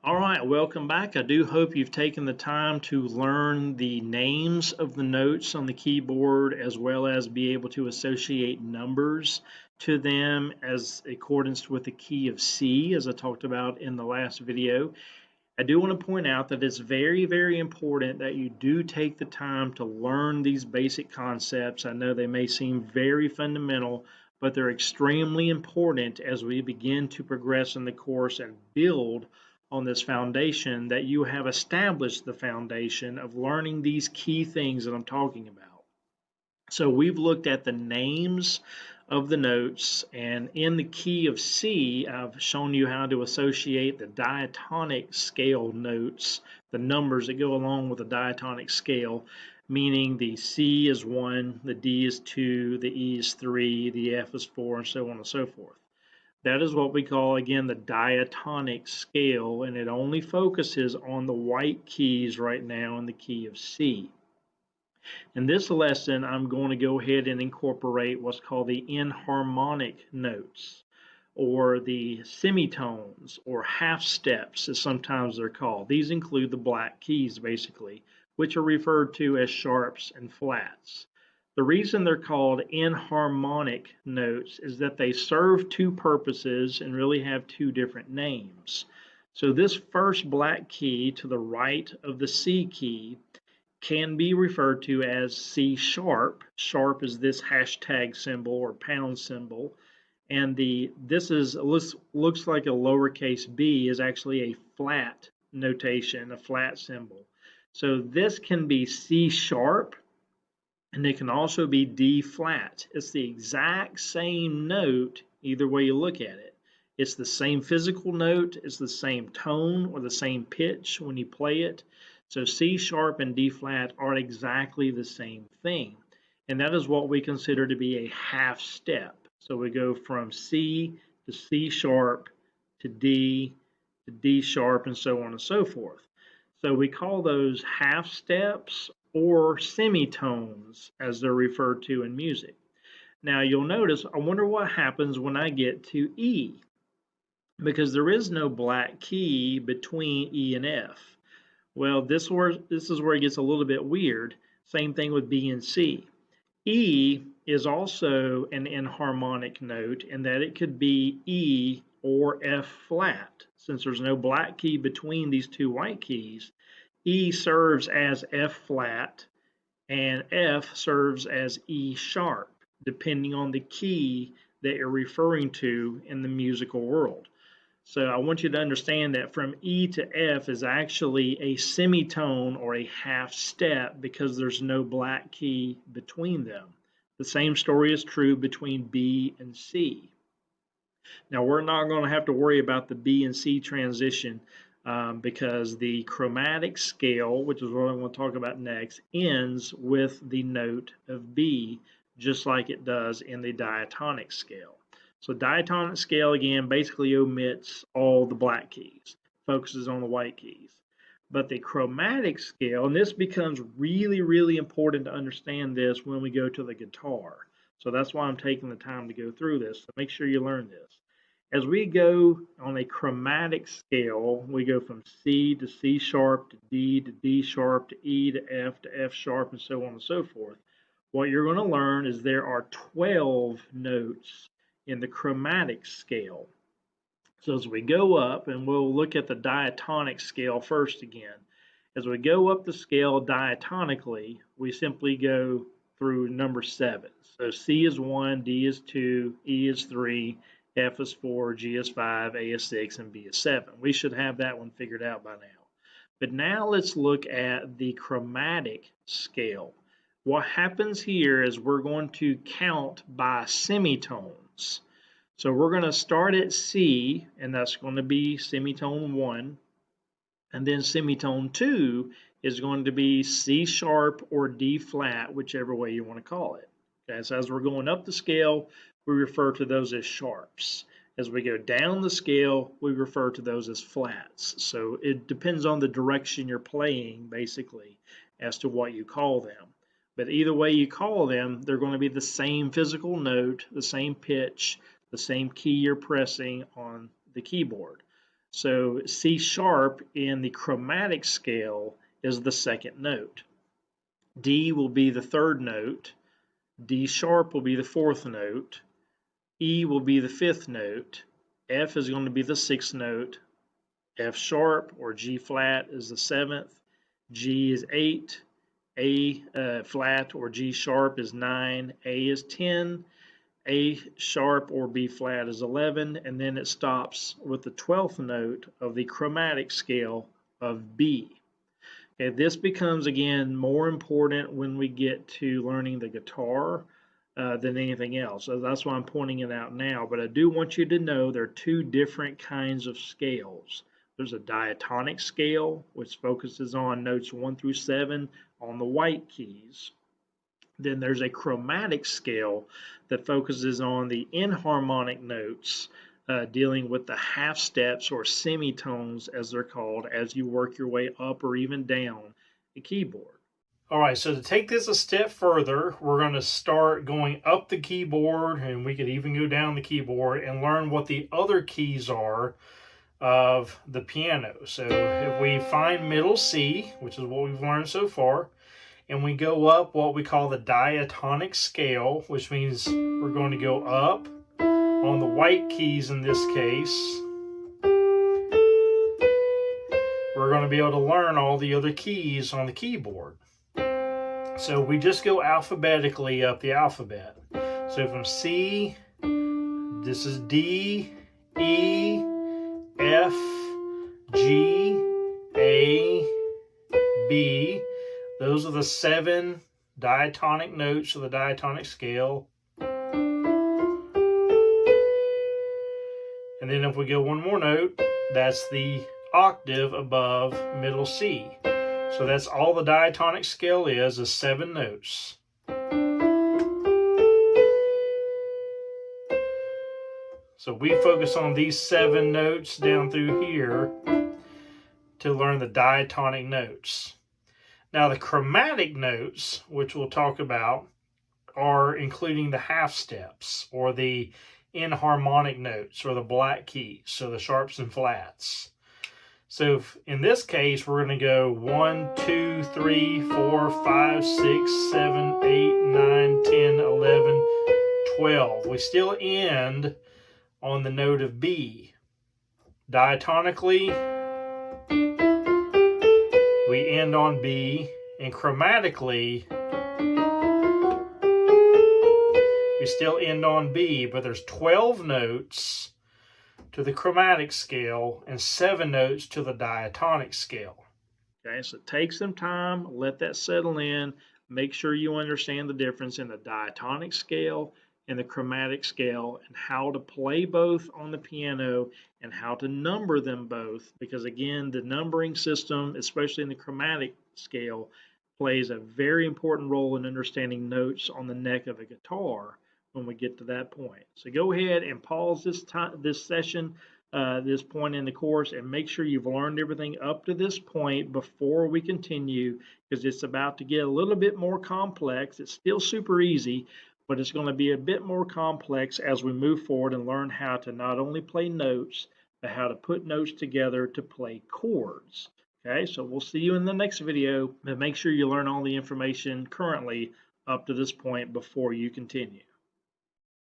All right, welcome back. I do hope you've taken the time to learn the names of the notes on the keyboard as well as be able to associate numbers to them as accordance with the key of C, as I talked about in the last video. I do want to point out that it's very, very important that you do take the time to learn these basic concepts. I know they may seem very fundamental, but they're extremely important as we begin to progress in the course and build on this foundation that you have established the foundation of learning these key things that I'm talking about. So we've looked at the names of the notes, and in the key of C, I've shown you how to associate the diatonic scale notes, the numbers that go along with the diatonic scale, meaning the C is 1, the D is 2, the E is 3, the F is 4, and so on and so forth. That is what we call, again, the diatonic scale, and it only focuses on the white keys right now in the key of C. In this lesson, I'm going to go ahead and incorporate what's called the enharmonic notes, or the semitones, or half steps, as sometimes they're called. These include the black keys, basically, which are referred to as sharps and flats. The reason they're called enharmonic notes is that they serve two purposes and really have two different names. So this first black key to the right of the C key can be referred to as C sharp. Sharp is this hashtag symbol or pound symbol. And looks like a lowercase b is actually a flat notation, a flat symbol. So this can be C sharp, and it can also be D flat. It's the exact same note either way you look at it. It's the same physical note, it's the same tone or the same pitch when you play it. So C sharp and D flat are exactly the same thing. And that is what we consider to be a half step. So we go from C to C sharp to D sharp, and so on and so forth. So we call those half steps or semitones, as they're referred to in music. Now you'll notice, I wonder what happens when I get to E, because there is no black key between E and F. Well, this is where it gets a little bit weird. Same thing with B and C. E is also an enharmonic note in that it could be E or F flat. Since there's no black key between these two white keys, E serves as F flat and F serves as E sharp, depending on the key that you're referring to in the musical world. So I want you to understand that from E to F is actually a semitone or a half step because there's no black key between them. The same story is true between B and C. Now we're not going to have to worry about the B and C transition because the chromatic scale, which is what I want to talk about next, ends with the note of B, just like it does in the diatonic scale. So diatonic scale, again, basically omits all the black keys, focuses on the white keys. But the chromatic scale, and this becomes really, really important to understand this when we go to the guitar. So that's why I'm taking the time to go through this. So make sure you learn this. As we go on a chromatic scale, we go from C to C sharp to D sharp to E to F sharp, and so on and so forth. What you're going to learn is there are 12 notes in the chromatic scale. So as we go up, and we'll look at the diatonic scale first again. As we go up the scale diatonically, we simply go through number 7. So C is 1, D is 2, E is 3, F is 4, G is 5, A is 6, and B is 7. We should have that one figured out by now. But now let's look at the chromatic scale. What happens here is we're going to count by semitones. So we're going to start at C, and that's going to be semitone 1. And then semitone 2 is going to be C sharp or D flat, whichever way you want to call it. Okay, so as we're going up the scale, we refer to those as sharps. As we go down the scale, we refer to those as flats. So it depends on the direction you're playing, basically, as to what you call them. But either way you call them, they're going to be the same physical note, the same pitch, the same key you're pressing on the keyboard. So C sharp in the chromatic scale is the second note. D will be the third note. D sharp will be the fourth note. E will be the fifth note. F is going to be the sixth note. F sharp or G flat is the seventh. G is 8. A flat or G sharp is 9. A is 10. A sharp or B flat is 11, and then it stops with the 12th note of the chromatic scale of B. Okay, this becomes again more important when we get to learning the guitar than anything else. So that's why I'm pointing it out now. But I do want you to know there are two different kinds of scales. There's a diatonic scale, which focuses on notes 1 through 7 on the white keys. Then there's a chromatic scale that focuses on the enharmonic notes, dealing with the half steps or semitones, as they're called, as you work your way up or even down the keyboard. All right, so to take this a step further, we're going to start going up the keyboard, and we could even go down the keyboard and learn what the other keys are of the piano. So if we find middle C, which is what we've learned so far, and we go up what we call the diatonic scale, which means we're going to go up on the white keys in this case. We're going to be able to learn all the other keys on the keyboard. So we just go alphabetically up the alphabet. So from C, this is D, E, F, G, A, B. Those are the 7 diatonic notes of the diatonic scale. And then if we go one more note, that's the octave above middle C. So that's all the diatonic scale is 7 notes. So we focus on these 7 notes down through here to learn the diatonic notes. Now the chromatic notes, which we'll talk about, are including the half steps or the enharmonic notes or the black keys, so the sharps and flats. So in this case, we're going to go 1, 2, 3, 4, 5, 6, 7, 8, 9, 10, 11, 12. We still end on the note of B. Diatonically, we end on B, and chromatically, we still end on B, but there's 12 notes to the chromatic scale and 7 notes to the diatonic scale. Okay, so take some time, let that settle in, make sure you understand the difference in the diatonic scale and the chromatic scale and how to play both on the piano and how to number them both, because again, the numbering system, especially in the chromatic scale, plays a very important role in understanding notes on the neck of a guitar when we get to that point. So go ahead and pause this session, this point in the course, and make sure you've learned everything up to this point before we continue, because it's about to get a little bit more complex. It's still super easy, but it's going to be a bit more complex as we move forward and learn how to not only play notes, but how to put notes together to play chords. Okay, so we'll see you in the next video, but make sure you learn all the information currently up to this point before you continue.